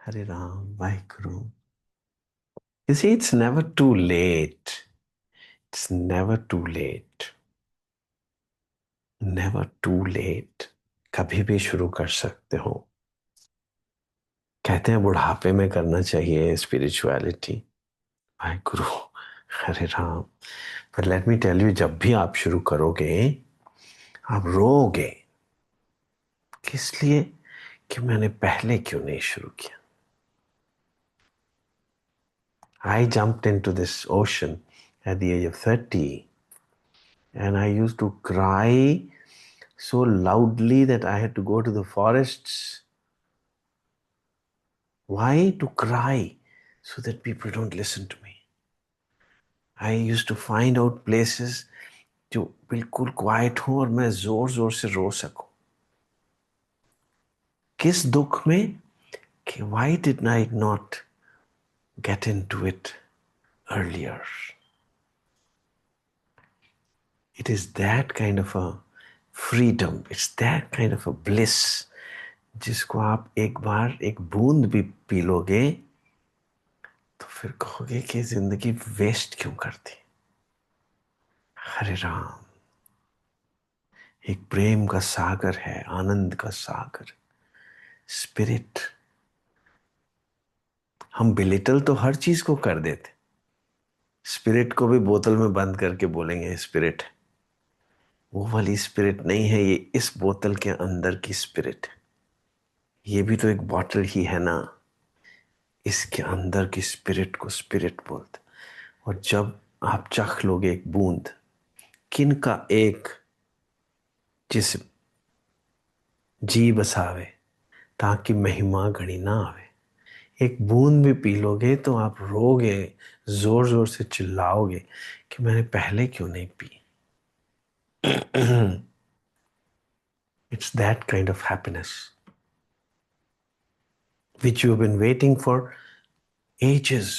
Hare Ram, Vaheguru. You see, it's never too late. It's never too late. Never too late. कभी भी शुरू कर सकते हो. कहते हैं बुढ़ापे में करना चाहिए स्पिरिचुअलिटी. वाहेगुरु. हरे राम. पर लेट मी टेल यू, जब भी आप शुरू करोगे आप रोओगे. किस लिए? कि मैंने पहले क्यों नहीं शुरू किया. I jumped into this ocean at the age of 30 and I used to cry so loudly that I had to go to the forests. Why? To cry so that people don't listen to me. I used to find out places जो बिल्कुल quite हो और मैं जोर जोर से रो सकूं. किस दुख में? कि why did I not get into it earlier? It is that kind of a freedom. It's that kind of a bliss जिसको आप एक बार एक बूंद भी पी लोगे तो फिर कहोगे कि जिंदगी वेस्ट क्यों करती. हरे राम. एक प्रेम का सागर है, आनंद का सागर, स्पिरिट. हम बिलिटल तो हर चीज को कर देते. स्पिरिट को भी बोतल में बंद करके बोलेंगे स्पिरिट. वो वाली स्पिरिट नहीं है, ये इस बोतल के अंदर की स्पिरिट है. ये भी तो एक बॉटल ही है ना. इसके अंदर की स्पिरिट को स्पिरिट बोलते. और जब आप चख लोगे एक बूंद किन का एक, जिस जी बसावे ताकि महिमा घड़ी ना आवे. एक बूंद भी पी लोगे तो आप रोगे, जोर जोर से चिल्लाओगे कि मैंने पहले क्यों नहीं P. It's that kind of happiness which you have been waiting for ages.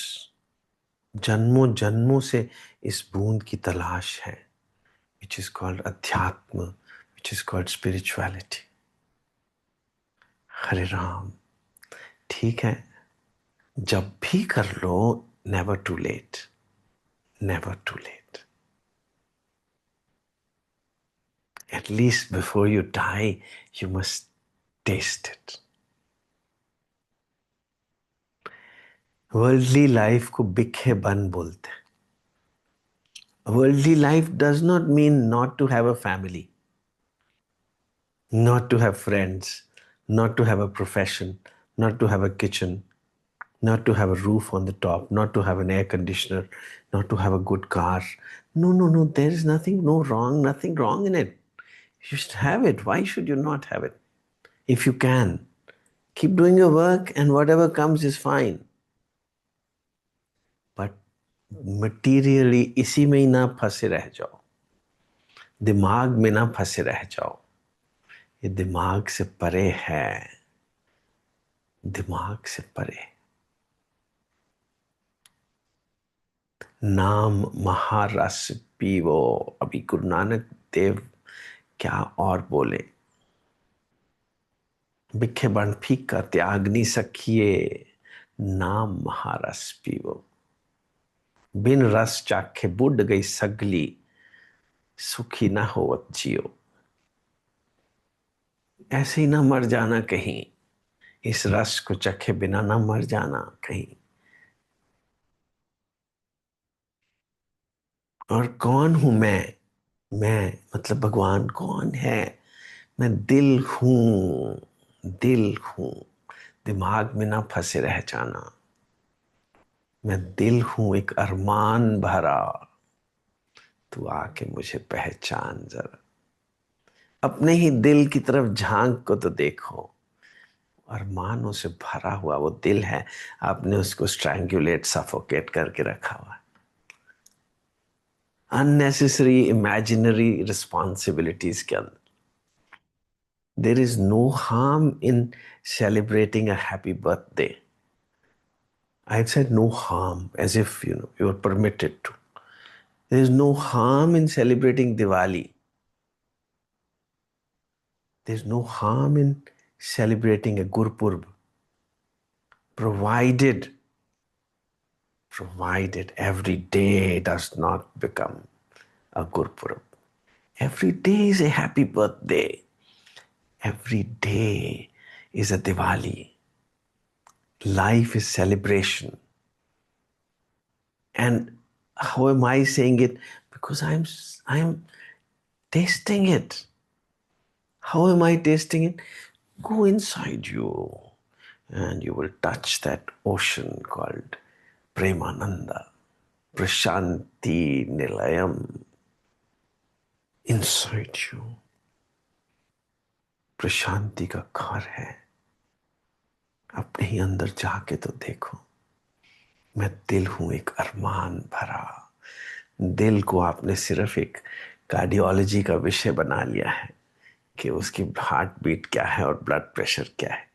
जन्मों जन्मों से इस बूंद की तलाश है, which is called अध्यात्म, which is called spirituality. हरे राम. ठीक है, जब भी कर लो, never too late. Never too late. At least before you die, you must taste it. Worldly life को बिखे बन बोलते हैं. Worldly life does not mean not to have a family, not to have friends, not to have a profession, not to have a kitchen, not to have a roof on the top, not to have an air conditioner, not to have a good car. No, no, no, there is nothing nothing wrong in it. You should have it. Why should you not have it? If you can, keep doing your work and whatever comes is fine. But materially इसी में ही ना फंसे रह जाओ, दिमाग में ना फंसे रह जाओ. ये दिमाग से परे है, दिमाग से परे. नाम महारस पीवो. अभी गुरु नानक देव क्या और बोले. बिखे बन फीका त्यागनी सखिए, नाम महारस पीवो. बिन रस चाखे बुड गई सगली, सुखी ना होवत जियो. ऐसे ही ना मर जाना कहीं, इस रस को चखे बिना ना मर जाना कहीं. और कौन हूं मैं मतलब भगवान कौन है. मैं दिल हूं. दिमाग में ना फंसे रह जाना. मैं दिल हूं एक अरमान भरा, तू आके मुझे पहचान जरा. अपने ही दिल की तरफ झांक को तो देखो. अरमानों से भरा हुआ वो दिल है, आपने उसको स्ट्रैंगुलेट सफोकेट करके रखा हुआ. अननेसेसरी इमेजिनरी रिस्पॉन्सिबिलिटीज के अंदर. There is no harm in celebrating a happy birthday. I've said no harm as if you are permitted to. There is no harm in celebrating Diwali. There's no harm in celebrating a Gurpurb. provided every day does not become a Gurpurab. Every day is a happy birthday. Every day is a Diwali. Life is celebration. And how am I saying it? Because I'm tasting it. How am I tasting it? Go inside you and you will touch that ocean called Premananda, Prashanti Nilayam. Inside you, Prashanti का घर है. अपने ही अंदर जाके तो देखो. मैं दिल हूं एक अरमान भरा. दिल को आपने सिर्फ एक कार्डियोलॉजी का विषय बना लिया है कि उसकी हार्ट बीट क्या है और ब्लड प्रेशर क्या है.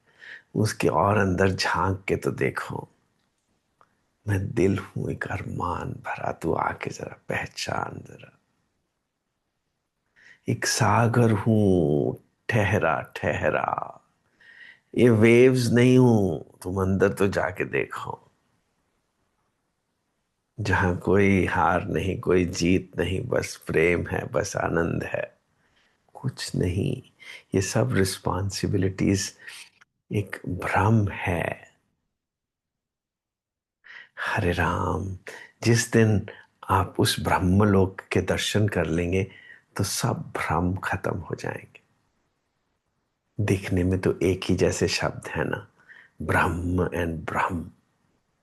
उसके और अंदर झांक के तो देखो. मैं दिल हूं एक अरमान भरा. तू आके जरा पहचान जरा. एक सागर हूं ठहरा ठहरा. ये वेव्स नहीं हूं. तुम अंदर तो जाके देखो. जहां कोई हार नहीं, कोई जीत नहीं, बस प्रेम है, बस आनंद है. कुछ नहीं. ये सब रिस्पॉन्सिबिलिटीज एक भ्रम है. हरे राम. जिस दिन आप उस ब्रह्मलोक के दर्शन कर लेंगे तो सब भ्रम खत्म हो जाएंगे. दिखने में तो एक ही जैसे शब्द है ना, ब्रह्म एंड ब्रह्म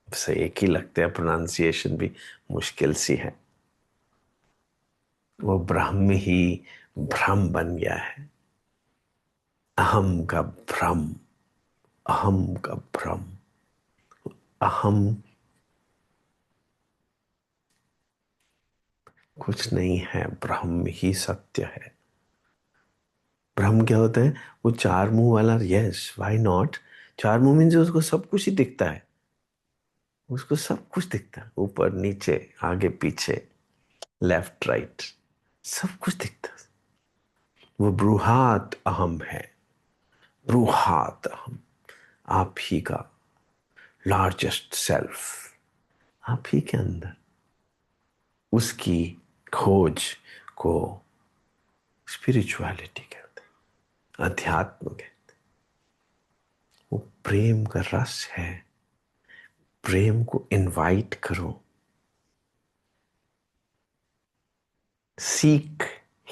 से एक ही लगते हैं. प्रोनाउंसिएशन भी मुश्किल सी है. वो ब्रह्म ही भ्रम बन गया है. अहम का भ्रम. अहम का भ्रम. अहम कुछ नहीं है. ब्रह्म ही सत्य है. ब्रह्म क्या होता है? वो चार मुंह वाला. Yes, why not. चार मुंह मीन्स उसको सब कुछ ही दिखता है. उसको सब कुछ दिखता है. ऊपर नीचे आगे पीछे लेफ्ट राइट सब कुछ दिखता है. वो ब्रूहात अहम है. ब्रूहात अहम. आप ही का लार्जेस्ट सेल्फ आप ही के अंदर. उसकी खोज को स्पिरिचुअलिटी कहते हैं, अध्यात्म कहते हैं. वो प्रेम का रस है. प्रेम को इनवाइट करो. सीक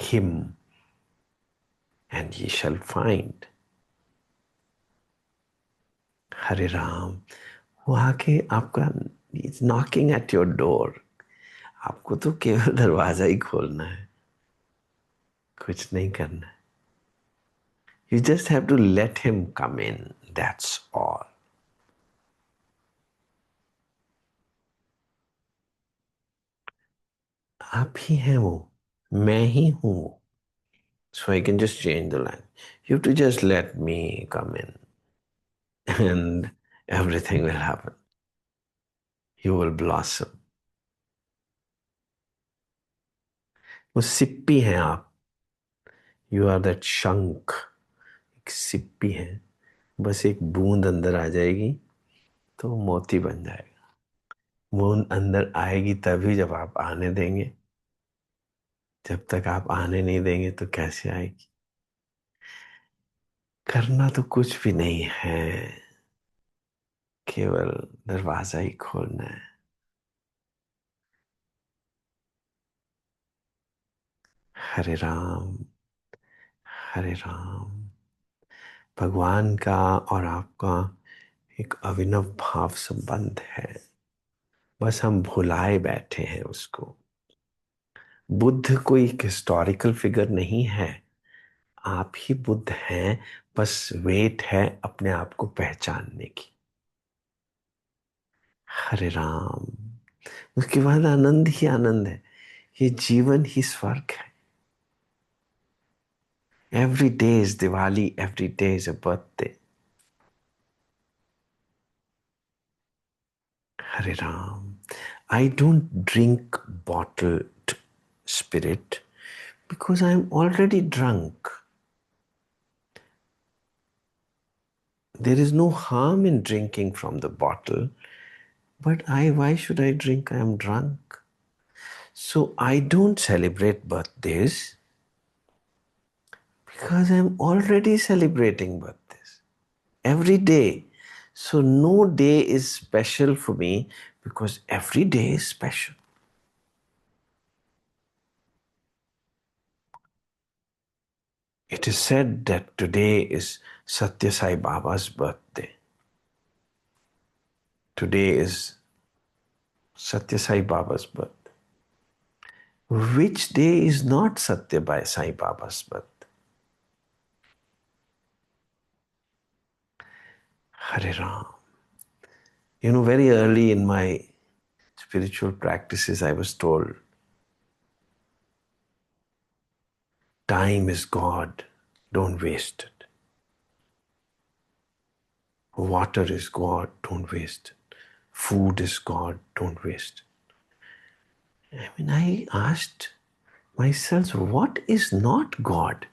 हिम एंड ये शैल फाइंड. हरे राम. वो आके आपका नॉकिंग एट योर डोर. आपको तो केवल दरवाजा ही खोलना है. कुछ नहीं करना है. You just have to let him come in. That's all. आप ही हैं वो. मैं ही हूं वो. So I can just change the line. You have to just let me come in and everything will happen. You will blossom. वो सिप्पी हैं आप. You are that शंख. एक सिप्पी है. बस एक बूंद अंदर आ जाएगी तो मोती बन जाएगा. बूंद अंदर आएगी तभी जब आप आने देंगे. जब तक आप आने नहीं देंगे तो कैसे आएगी. करना तो कुछ भी नहीं है. केवल दरवाजा ही खोलना है. हरे राम. हरे राम. भगवान का और आपका एक अभिनव भाव संबंध है. बस हम भुलाए बैठे हैं उसको. बुद्ध कोई हिस्टोरिकल फिगर नहीं है. आप ही बुद्ध हैं. बस वेट है अपने आप को पहचानने की. हरे राम. उसके बाद आनंद ही आनंद है. ये जीवन ही स्वर्ग है. Every day is Diwali. Every day is a birthday. Hare Ram. I don't drink bottled spirit because I'm already drunk. There is no harm in drinking from the bottle, but why should I drink? I am drunk. So I don't celebrate birthdays because I'm already celebrating birthdays every day. So no day is special for me because every day is special. It is said that today is Satya Sai Baba's birthday. Today is Satya Sai Baba's birthday. Which day is not Satya Sai Baba's birthday? Hare Ram. Very early in my spiritual practices, I was told, time is God, don't waste it. Water is God, don't waste it. Food is God, don't waste it. I asked myself, what is not God?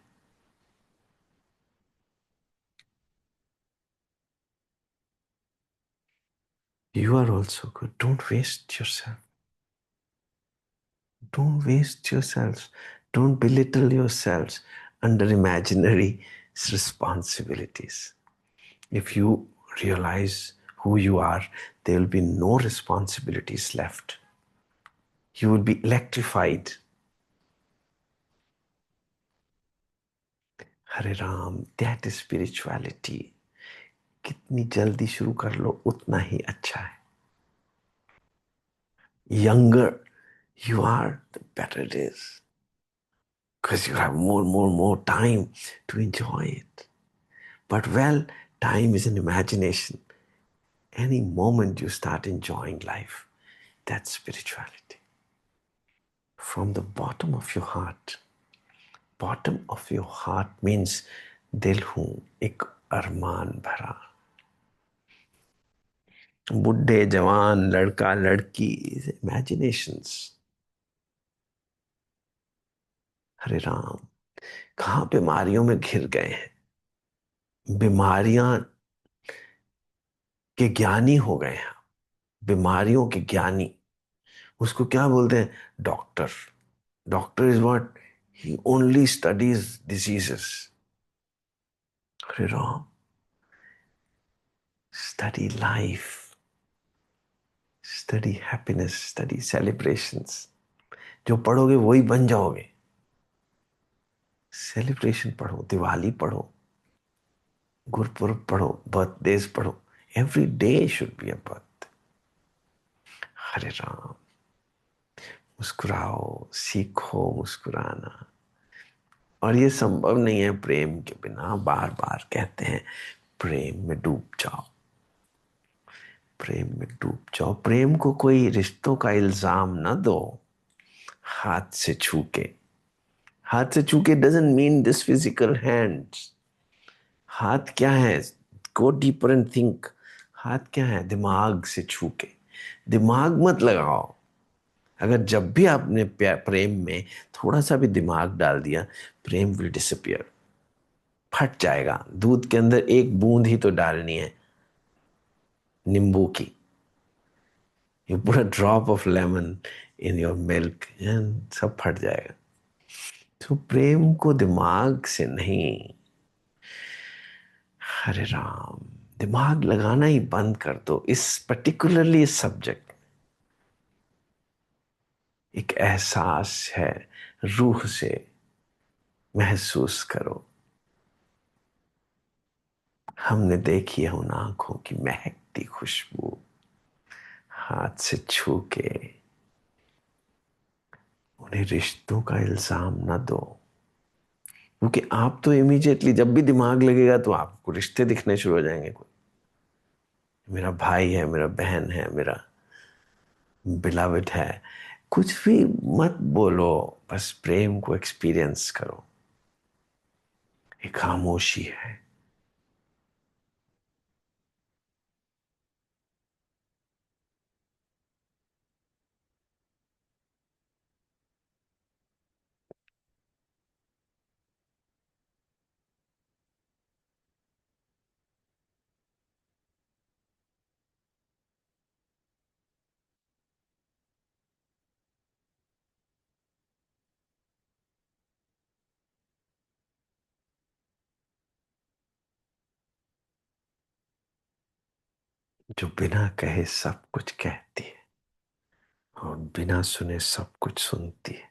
You are also good. Don't waste yourself. Don't waste yourselves. Don't belittle yourselves under imaginary responsibilities. If you realize who you are, there will be no responsibilities left. You will be electrified. Hare Ram, that is spirituality. कितनी जल्दी शुरू कर लो उतना ही अच्छा है. Younger you are, the better it is. Because you have more time to enjoy it. But time is an imagination. Any moment you start enjoying life, that's spirituality. From the bottom of your heart. Bottom of your heart means दिल हूं एक अरमान भरा. बुढ़े जवान लड़का लड़की, imaginations. हरे राम, कहां बीमारियों में घिर गए हैं. बीमारियां के ज्ञानी हो गए हैं. बीमारियों के ज्ञानी. उसको क्या बोलते हैं? Doctor. Doctor is what? He only studies diseases. Hare Ram, study life, study happiness, study celebrations. जो पढ़ोगे वही बन जाओगे. सेलिब्रेशन पढ़ो, दिवाली पढ़ो, गुरपुरब पढ़ो, बर्थडेज पढ़ो. Every day should be a birth. Hare Ram. मुस्कुराओ, सीखो मुस्कुराना. और ये संभव नहीं है प्रेम के बिना. बार बार कहते हैं प्रेम में डूब जाओ. प्रेम में डूब जाओ. प्रेम को कोई रिश्तों का इल्जाम ना दो. हाथ से छू के. हाथ से छू के doesn't mean this physical hands. हाथ क्या है? Go deeper and think. हाथ क्या है? दिमाग से छू के. दिमाग मत लगाओ. अगर जब भी आपने प्रेम में थोड़ा सा भी दिमाग डाल दिया, प्रेम विल डिसअपियर. फट जाएगा. दूध के अंदर एक बूंद ही तो डालनी है नींबू की. You put a drop of lemon in your milk and सब फट जाएगा. तो प्रेम को दिमाग से नहीं. हरे राम. दिमाग लगाना ही बंद कर दो. इस पर्टिकुलरली इस सब्जेक्ट एक एहसास है. रूह से महसूस करो. हमने देखी है उन आंखों की महकती खुशबू. हाथ से छू के. उन्हें रिश्तों का इल्जाम ना दो. क्योंकि आप तो इमीडिएटली जब भी दिमाग लगेगा तो आपको रिश्ते दिखने शुरू हो जाएंगे. कोई मेरा भाई है, मेरा बहन है, मेरा बिलावट है. कुछ भी मत बोलो. बस प्रेम को एक्सपीरियंस करो. एक खामोशी है. जो बिना कहे सब कुछ कहती है और बिना सुने सब कुछ सुनती है।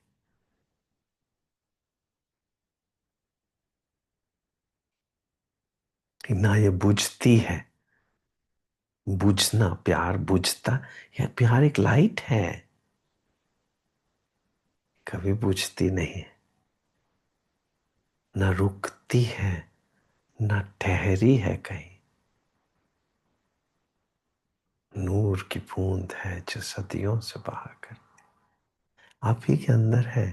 ना ये बुझती है, बुझना, प्यार बुझता, या प्यार एक लाइट है, कभी बुझती नहीं है, ना रुकती है, ना ठहरी है कहीं। नूर की बूंद है जो सदियों से बहा कर आप ही के अंदर है।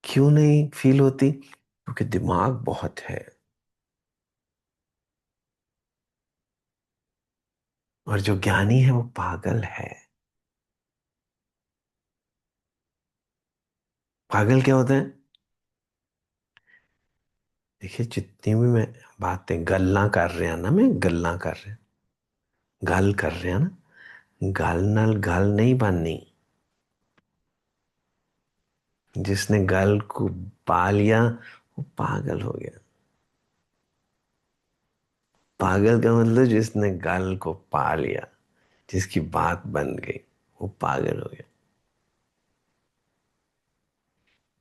क्यों नहीं फील होती? क्योंकि दिमाग बहुत है, और जो ज्ञानी है वो पागल है। पागल क्या होता है? देखिए, जितनी भी मैं बातें गल्ला कर रहे हैं ना, मैं गल्ला कर रहे हैं, गल कर रहे हैं ना, गल नाल गल नहीं बननी। जिसने गल को पा लिया वो पागल हो गया। पागल का मतलब जिसने गल को पा लिया, जिसकी बात बन गई, वो पागल हो गया।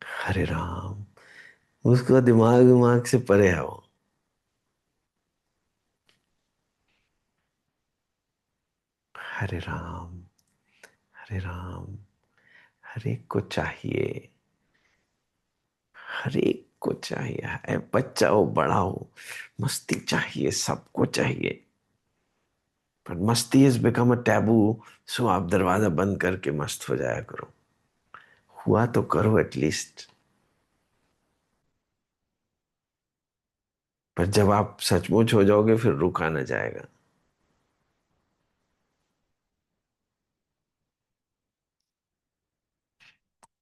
हरे राम, उसका दिमाग दिमाग से परे है वो। हरे राम, हरे राम, हर एक को चाहिए, हर एक को चाहिए है, बच्चा हो बड़ा हो, मस्ती चाहिए, सबको चाहिए। पर मस्ती इज बिकम अ टैबू, सो आप दरवाजा बंद करके मस्त हो जाया करो। हुआ तो करो एटलीस्ट। पर जब आप सचमुच हो जाओगे फिर रुका ना जाएगा।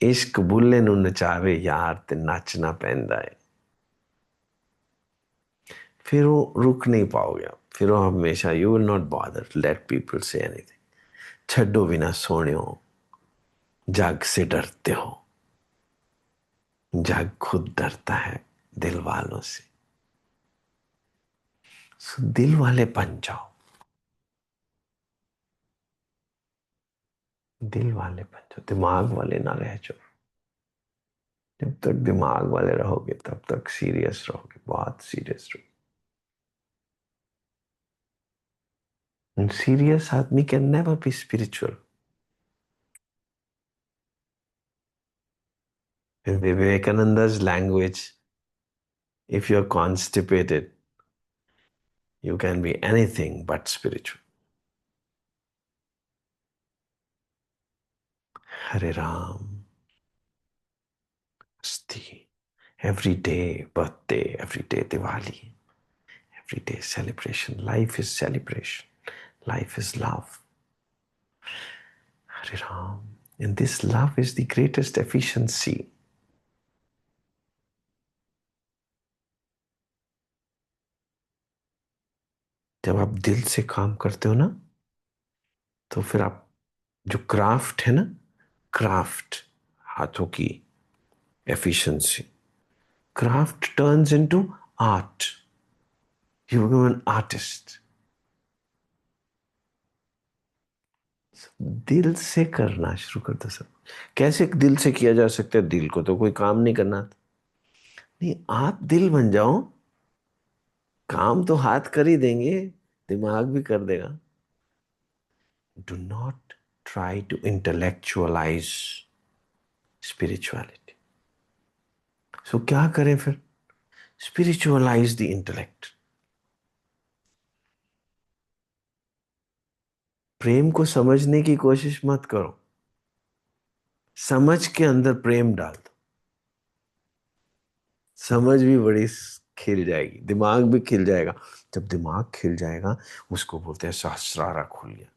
इश्क बुल्ले नु नचावे यार ते नचना पैंदा है। फिर वो रुक नहीं पाओगे आप, फिर वो हमेशा you will not bother let people say anything. छड्डो बिना सोने हो, जग से डरते हो, जग खुद डरता है दिल वालों से। सो दिल वाले बन जाओ, दिल वाले बन जाओ, दिमाग वाले ना रह जाओ। जब तक दिमाग वाले रहोगे तब तक सीरियस रहोगे, बहुत सीरियस रहोगे। सीरियस आदमी can never be spiritual. In Vivekananda's language, if you're constipated, you can be anything but spiritual. Hare Ram, Asti. Every day, birthday, every day, Diwali, every day, celebration. Life is celebration. Life is love. Hare Ram. And this love is the greatest efficiency. जब आप दिल से काम करते हो ना, तो फिर आप जो क्राफ्ट है ना, क्राफ्ट, हाथों की efficiency, craft turns into art. You become an artist. दिल से करना शुरू कर दो सब। कैसे दिल से किया जा सकता है? दिल को तो कोई काम नहीं करना था। नहीं, आप दिल बन जाओ, काम तो हाथ कर ही देंगे, दिमाग भी कर देगा। Do not try to intellectualise spirituality. So क्या करें फिर? Spiritualise the intellect. प्रेम को समझने की कोशिश मत करो, समझ के अंदर प्रेम डाल दो। समझ भी बड़ी खिल जाएगी, दिमाग भी खिल जाएगा। जब दिमाग खिल जाएगा, उसको बोलते हैं सहस्रारा खुल गया।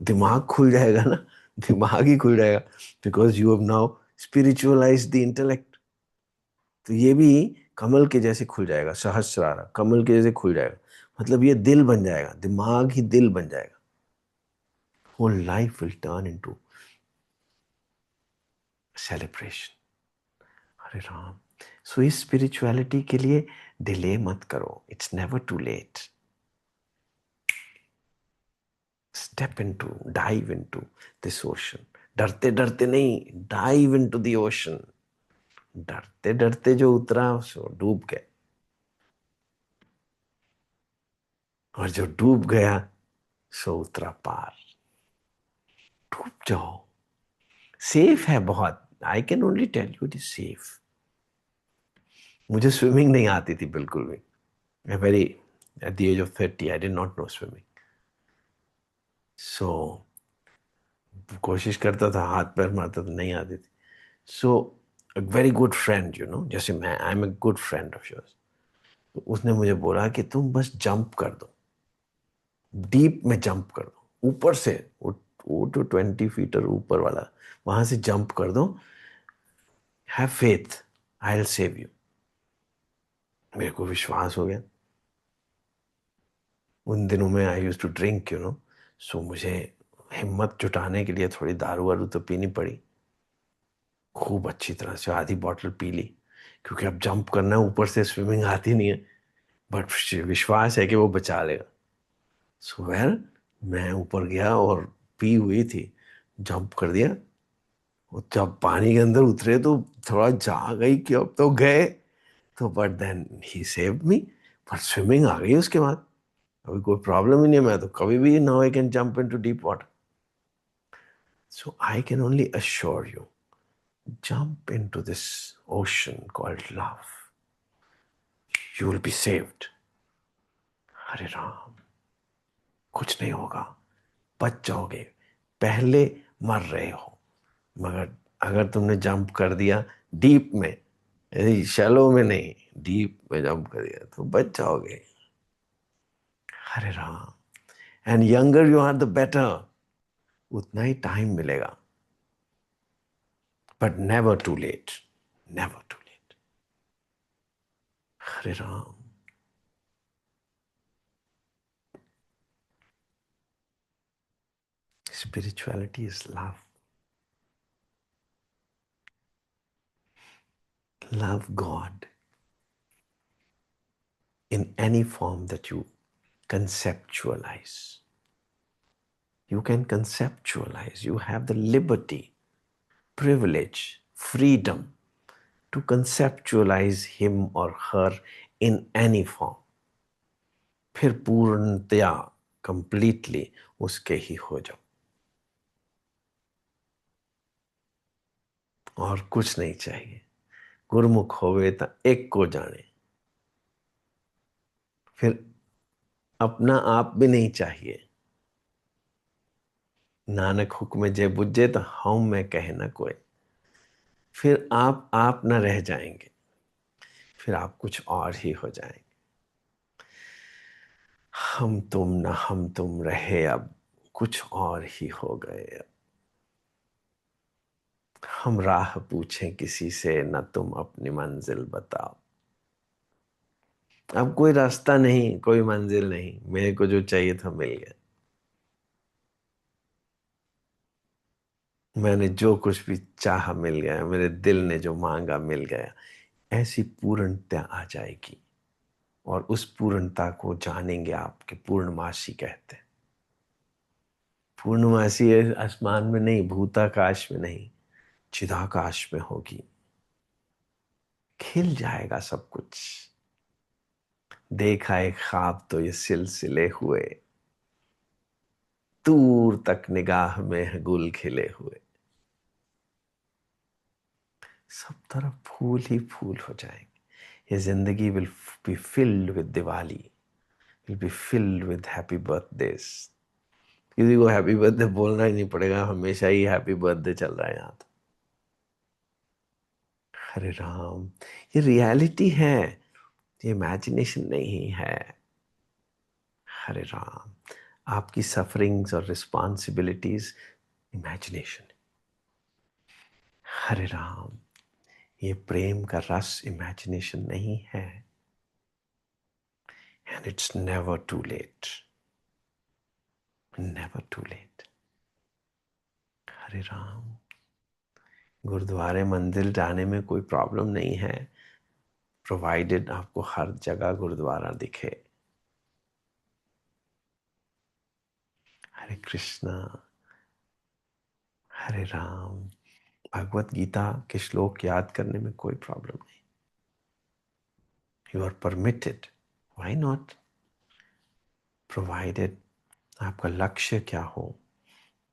दिमाग खुल जाएगा ना, दिमाग ही खुल जाएगा, because you have now spiritualise the intellect. तो ये भी कमल के जैसे खुल जाएगा, सहस्रारा कमल के जैसे खुल जाएगा। मतलब ये दिल बन जाएगा, दिमाग ही दिल बन जाएगा। Whole life will turn into celebration. Hare Ram. So इस स्पिरिचुअलिटी के लिए डिले मत करो, it's never too late. Step into, dive into this ocean. डरते डरते नहीं, डाइव इनटू द ओशन। डरते डरते जो उतरा सो डूब गए, और जो डूब गया सो उतरा पार। डूब जाओ, सेफ है बहुत। I can only tell you it is safe. मुझे स्विमिंग नहीं आती थी बिल्कुल भी। मैं very at the age of 30 I did not know swimming. So कोशिश करता था, हाथ पैर मारता था, नहीं आती थी। So a very good friend, you know, जैसे मैं, I am a good friend of yours, तो उसने मुझे बोला कि तुम बस जंप कर दो, डीप में जंप कर दो, ऊपर से, वो तो 20 फीट ऊपर वाला, वहां से जंप कर दो। Have faith, I will save you. मेरे को विश्वास हो गया। उन दिनों में I used to drink, you know, so मुझे हिम्मत जुटाने के लिए थोड़ी दारू वारू तो पीनी पड़ी। खूब अच्छी तरह से आधी बॉटल पी ली, क्योंकि अब जंप करना है, ऊपर से स्विमिंग आती नहीं है, बट विश्वास है कि वो बचा लेगा। सो वेल, मैं ऊपर गया और पी हुई थी, जंप कर दिया। और जब पानी के अंदर उतरे तो थोड़ा जा गई कि अब तो गए। तो but then he saved me. पर स्विमिंग आ गई उसके बाद, अभी कोई प्रॉब्लम ही नहीं है। मैं तो कभी भी, now I can jump into deep water. So I can only assure you, jump into this ocean called love. You will be saved. हरे राम, कुछ नहीं होगा, बच जाओगे। पहले मर रहे हो, मगर अगर तुमने जंप कर दिया डीप में, शैलो में नहीं, डीप में जंप कर दिया तो बच जाओगे। Hare Ram. And younger you are the better, उतना ही टाइम मिलेगा, but never too late, never too late. Hare Ram. Spirituality is love. Love God in any form that you conceptualize. You can conceptualize. You have the liberty, privilege, freedom to conceptualize him or her in any form. फिर पूर्णतया, completely उसके ही हो जाओ, और कुछ नहीं चाहिए। गुरमुख होवे ता एक को जाने। फिर अपना आप भी नहीं चाहिए। नानक हुक्म जे बुझे तो हम मैं कहे न कोई। फिर आप न रह जाएंगे, फिर आप कुछ और ही हो जाएंगे। हम तुम न हम तुम रहे, अब कुछ और ही हो गए। हम राह पूछें किसी से, न तुम अपनी मंजिल बताओ। अब कोई रास्ता नहीं, कोई मंजिल नहीं, मेरे को जो चाहिए था मिल गया। मैंने जो कुछ भी चाहा मिल गया, मेरे दिल ने जो मांगा मिल गया। ऐसी पूर्णता आ जाएगी, और उस पूर्णता को जानेंगे आप कि पूर्णमासी कहते हैं। पूर्णमासी आसमान में नहीं, भूताकाश में नहीं, चिदाकाश में होगी। खिल जाएगा सब कुछ। देखा एक ख्वाब तो ये सिलसिले हुए, दूर तक निगाह में गुल खिले हुए। सब तरफ फूल ही फूल हो जाएंगे। ये जिंदगी will be filled with Diwali, will be filled with happy birthdays. किसी को हैप्पी बर्थडे बोलना ही नहीं पड़ेगा, हमेशा ही हैप्पी बर्थडे चल रहा है यहाँ तो। हरे राम। ये रियलिटी है, ये इमेजिनेशन नहीं है। हरे राम। आपकी सफरिंग्स और रिस्पॉन्सिबिलिटीज इमेजिनेशन। हरे राम। ये प्रेम का रस इमेजिनेशन नहीं है। And it's never too late, never too late. Hare Ram. गुरुद्वारे मंदिर जाने में कोई प्रॉब्लम नहीं है। प्रोवाइडेड आपको हर जगह गुरुद्वारा दिखे। हरे कृष्णा, हरे राम। भगवत गीता के श्लोक याद करने में कोई प्रॉब्लम नहीं। You are permitted, why not, provided आपका लक्ष्य क्या हो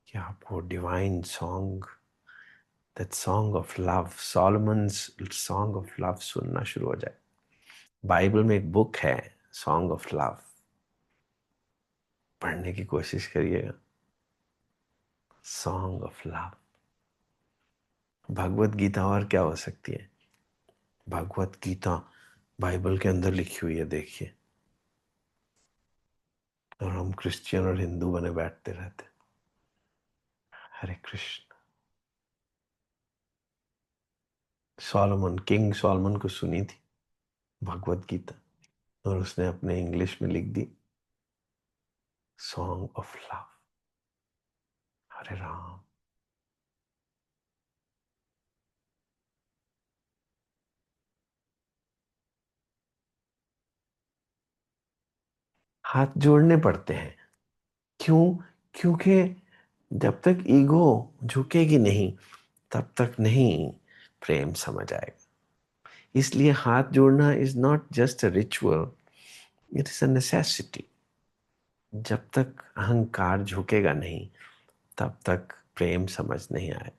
कि आपको divine song, that song of love, Solomon's song of love सुनना शुरू हो जाए। बाइबल में एक बुक है सॉन्ग ऑफ लव, पढ़ने की कोशिश करिएगा। Song of love, Bhagavad Gita और क्या हो सकती है? भगवत गीता बाइबल के अंदर लिखी हुई है, देखिए, और हम क्रिश्चियन और हिंदू बने बैठते रहते। हरे कृष्ण। सॉलोमन, किंग सॉलोमन को सुनी थी भगवत गीता, और उसने अपने इंग्लिश में लिख दी सॉन्ग ऑफ लव। हरे राम। हाथ जोड़ने पड़ते हैं, क्यों? क्योंकि जब तक ईगो झुकेगी नहीं तब तक नहीं प्रेम समझ आएगा। इसलिए हाथ जोड़ना is not just a ritual, it is a necessity. जब तक अहंकार झुकेगा नहीं तब तक प्रेम समझ नहीं आए।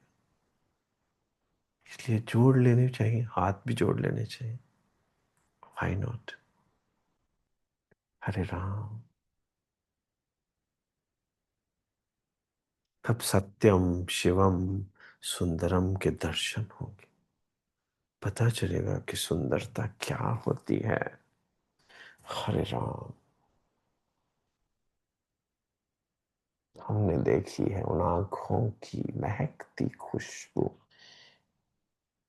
इसलिए जोड़ लेने चाहिए, हाथ भी जोड़ लेने चाहिए। Why not. हरे राम। तब सत्यम शिवम सुंदरम के दर्शन होंगे, पता चलेगा कि सुंदरता क्या होती है। हरे राम। हमने देखी है उन आंखों की महकती खुशबू,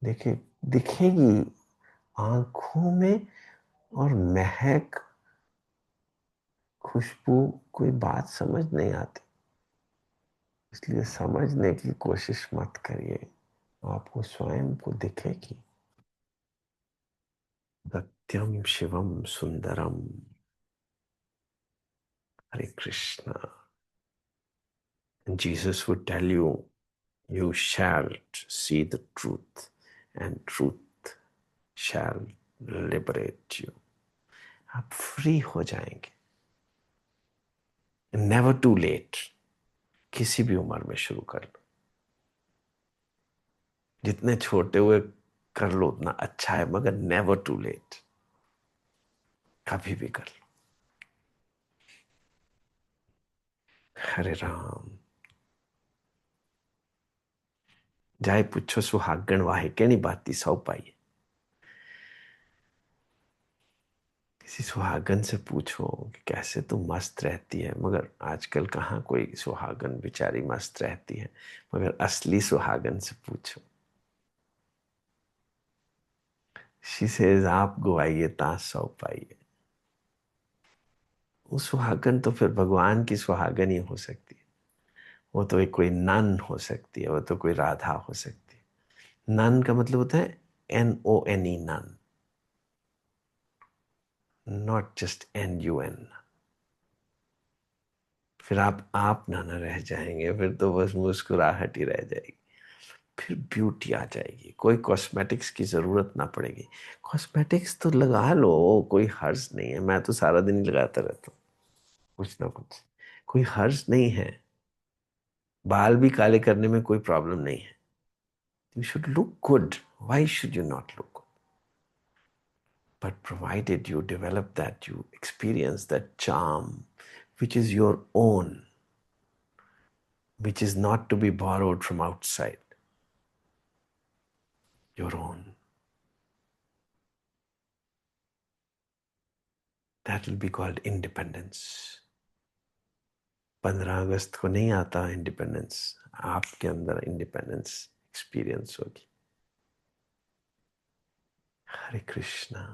देखिए, दिखेगी आंखों में, और महक, खुशबू, कोई बात समझ नहीं आती। इसलिए समझने की कोशिश मत करिए, आपको स्वयं को दिखेगी। सत्यम शिवम सुंदरम। हरे Krishna. Jesus would tell you, you shall see the truth, and truth shall liberate you. आप फ्री हो जाएंगे। Never too late. किसी भी उम्र में शुरू कर लो, जितने छोटे हुए कर लो उतना अच्छा है, मगर नेवर टू लेट। कभी भी कर लो। हरे राम। जाए पूछो सुहागण वाहे के नहीं बाती सौ पाई। किसी सुहागन से पूछो कि कैसे तू मस्त रहती है, मगर आजकल कहाँ कोई सुहागन बेचारी मस्त रहती है। मगर असली सुहागन से पूछो, शी सेज आप गुवाइए ताश सौ पाइए। वो सुहागन तो फिर भगवान की सुहागन ही हो सकती है। वो तो एक कोई नन हो सकती है, वो तो कोई राधा हो सकती है। नन का मतलब होता है NONE, none, not just NUN। फिर आप ना रह जाएंगे, फिर तो बस मुस्कुराहट ही रह जाएगी। फिर ब्यूटी आ जाएगी, कोई कॉस्मेटिक्स की जरूरत ना पड़ेगी। कॉस्मेटिक्स तो लगा लो, कोई हर्ज नहीं है, मैं तो सारा दिन ही लगाता रहता हूँ कुछ ना कुछ, कोई हर्ज नहीं है। बाल भी काले करने में कोई प्रॉब्लम नहीं है। You should look good, why should you not look good? But provided you develop that, you experience that charm which is your own, which is not to be borrowed from outside, your own. That will be called independence. 15 अगस्त को नहीं आता independence, आपके अंदर independence experience होगी। Hare Krishna,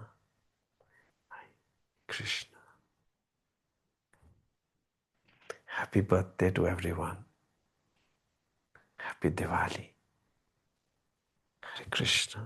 Krishna. Happy birthday to everyone. Happy Diwali. Hare Krishna.